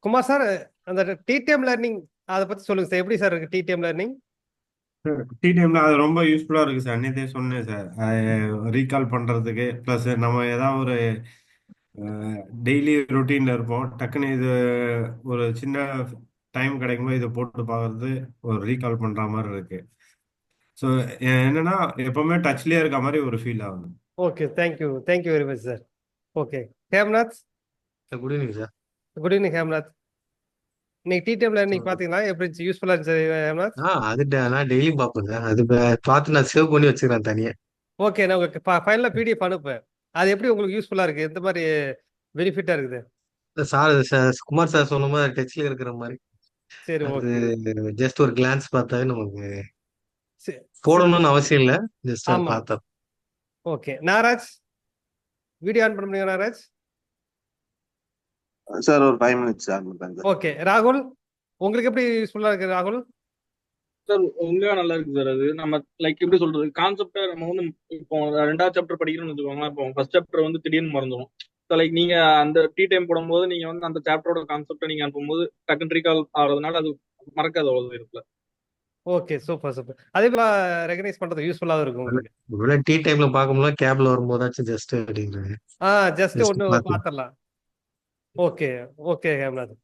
Kumar sir, அந்த TDM learning அதை பத்தி சொல்லுங்க சார். எப்படி சார் இருக்கு டிடிஎம் லேர்னிங்? டிடிஎம்ல அது ரொம்ப யூஸ்ஃபுல்லா இருக்கு சார். அன்னைக்கே சொன்னேன் சார், ரீகால் பண்றதுக்கு. ப்ளஸ் நம்ம ஏதாவது ஒரு டெய்லி ரொட்டீன்ல இருப்போம், டக்குன்னு இது ஒரு சின்ன டைம் கிடைக்கும்போது இதை போட்டு பார்க்கறது ஒரு ரீகால் பண்ற மாதிரி இருக்கு. ஸோ என்னன்னா எப்பவுமே டச்லயே இருக்க மாதிரி ஒரு ஃபீல் ஆகுது. Okay, thank you very much sir. Okay, Hemnath. Good evening sir. Good evening Hemnath. இன்னைக்கு டிடிஎம் லேர்னிங் பாத்தீங்களா? எப்படி இருந்துச்சு? யூஸ்ஃபுல்லா இருந்துச்சு ஹேம்நாத்? அது நான் டெய்லியும் பார்ப்பேன் சார். அது பார்த்து நான் சேவ் பண்ணி வச்சுக்கிறேன் தனியா. ஓகே, நான் உங்களுக்கு ஃபைனலா பிடிஎஃப் அனுப்பேன். அது எப்படி உங்களுக்கு யூஸ்ஃபுல்லா இருக்கு? எந்த மாதிரி பெனிஃபிட்டா இருக்குது? சார் குமார் சார் சொன்ன மாதிரி டச்ல இருக்கிற மாதிரி. சரி, அது ஓகே. ஜஸ்ட் ஒரு கிளான்ஸ் பார்த்தாவே நமக்கு சரி, சரி. போடணும்னு அவசியம் இல்லை. ஜஸ்ட் அது ஆமா. பார்த்தா. ஓகே, நாராஜ், வீடியோ ஆன் பண்ண முடியுங்க நாராஜ்? சார் ஒரு 5 மினிட்ஸ் ஆன் பண்றேன் சார். ஓகே, ராகுல், உங்களுக்கு எப்படி யூஸ்ஃபுல்லா இருக்கு ராகுல்? சார் உண்மையா நல்லா இருக்கு சார். அது நம்ம லைக் எப்படி சொல்றது, கான்செப்டா நம்ம வந்து இப்போ 2வது சாப்டர் படிக்கிறோம்னு வச்சுக்கோங்களேன். இப்போ ஃபர்ஸ்ட் சாப்டர் வந்து திடீர்னு மறந்துடும். லைக் நீங்க அந்த டைம் போடும்போது நீங்க வந்து அந்த சாப்டரோட கான்செப்டை நீங்க அனுப்பும்போது டக்குன்னு ரீகால் ஆகிறதுனால அது மறக்காது அவ்வளவு இருக்குல்ல. Okay, super. அதே போல ரெகனைஸ் பண்றது யூஸ்ஃபுல்லா இருக்கும் உங்களுக்கு. ஒருவேளை டீ டைம்ல பார்க்கும்போது கேப்ல வரும்போதாச்சும் ஜஸ்ட் அப்படிங்கிறது. ஜஸ்ட் Just ஒண்ணு பார்த்து. பாத்திரலாம். ஓகே ஹேம்நாத்.